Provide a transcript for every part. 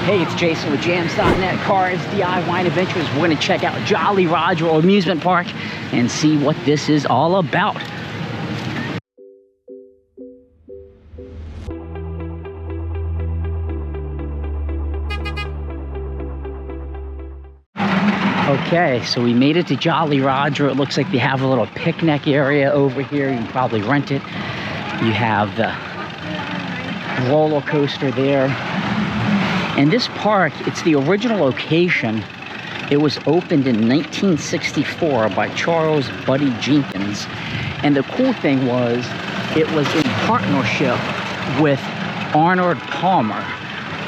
Hey, it's Jason with jamzDOTnet, Cars, DIY, and Adventures. We're going to check out Jolly Roger Amusement Park and see what this is all about. Okay, so we made it to Jolly Roger. It looks like they have a little picnic area over here. You can probably rent it. You have the roller coaster there. And this park, it's the original location. It was opened in 1964 by Charles Buddy Jenkins. And the cool thing was, it was in partnership with Arnold Palmer.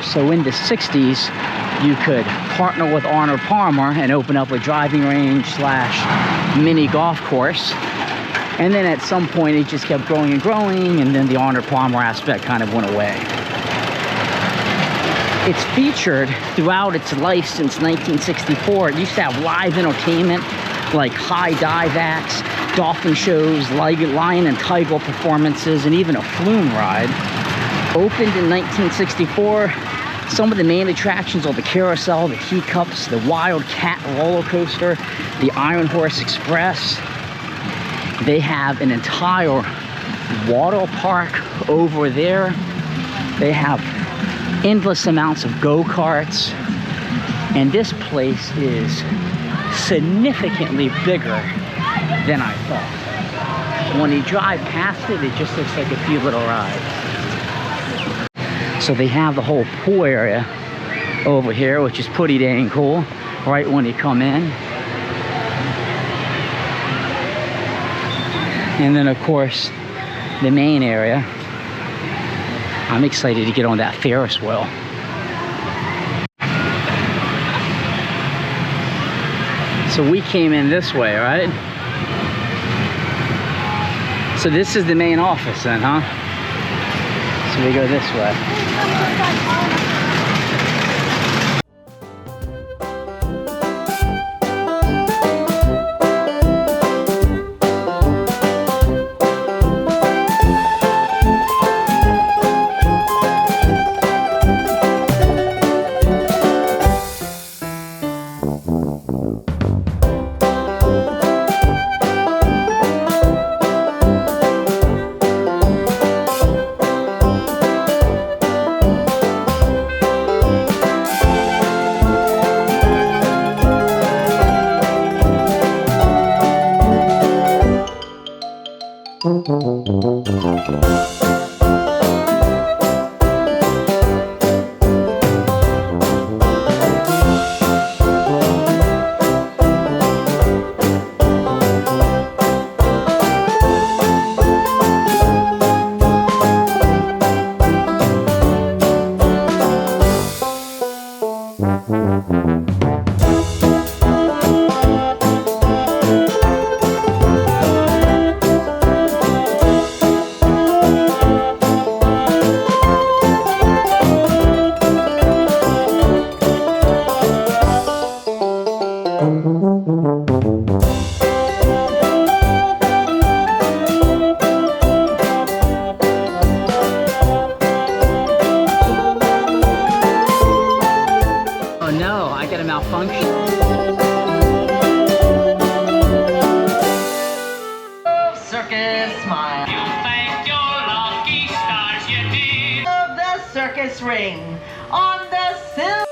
So in the 60s, you could partner with Arnold Palmer and open up a driving range / mini golf course. And then at some point, it just kept growing and growing, and then the Arnold Palmer aspect kind of went away. It's featured throughout its life since 1964. It used to have live entertainment like high dive acts, dolphin shows, lion and tiger performances, and even a flume ride. Opened in 1964, some of the main attractions are the carousel, the teacups, the wild cat roller coaster, the Iron Horse Express. They have an entire water park over there. They have endless amounts of go-karts, and this place is significantly bigger than I thought. When you drive past it, it just looks like a few little rides. So they have the whole pool area over here, which is pretty dang cool, right when you come in. And then of course, the main area. I'm excited to get on that Ferris wheel. So we came in this way, right? So this is the main office then, huh? So we go this way. Oh no, I got a malfunction. Circus smile. You thank your lucky stars you did. Of the circus ring on the silver.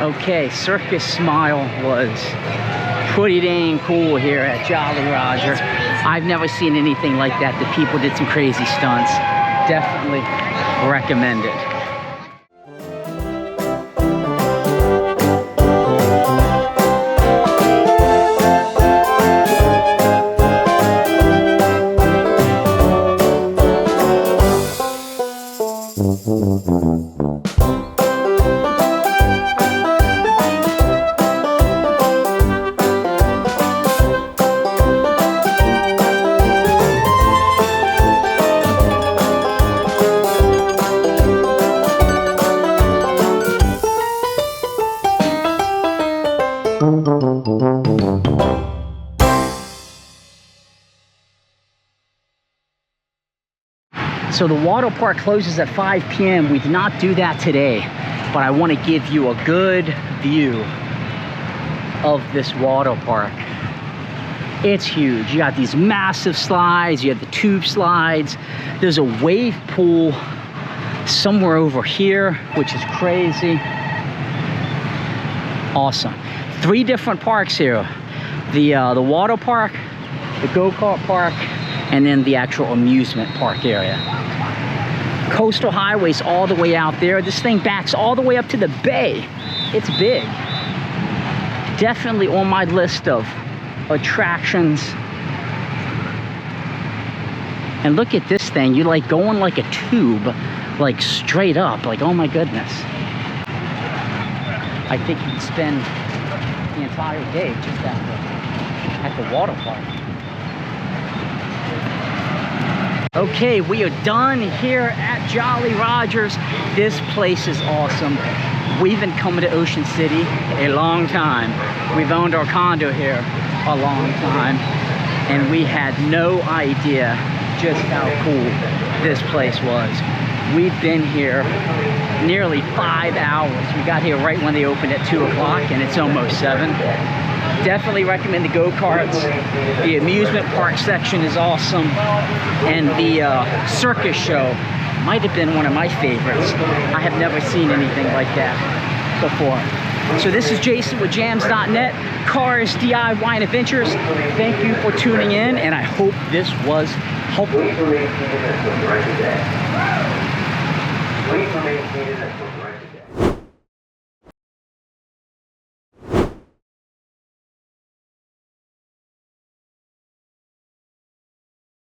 Okay, Circus Smile was pretty dang cool here at Jolly Roger. I've never seen anything like that. The people did some crazy stunts. Definitely recommend it. So the water park closes at 5 p.m. We did not do that today, but I want to give you a good view of this water park. It's huge. You got these massive slides, you have the tube slides. There's a wave pool somewhere over here, which is crazy. Awesome. 3 different parks here. The water park, the go-kart park, and then the actual amusement park area. Coastal highways all the way out there. This thing backs all the way up to the bay. It's big. Definitely on my list of attractions. And look at this thing. You're like going like a tube, like straight up. Like, oh my goodness. I think you can spend the entire day just at the water park. Okay, we are done here at Jolly Rogers. This place is awesome. We've been coming to Ocean City a long time. We've owned our condo here a long time, and we had no idea just how cool this place was. We've been here nearly 5 hours. We got here right when they opened at 2 o'clock, and it's almost 7. Definitely recommend the go-karts. The amusement park section is awesome, and the circus show might have been one of my favorites. I have never seen anything like that before. So this is Jason with jamzDOTnet, Cars, DIY, and Adventures. Thank you for tuning in, and I hope this was helpful.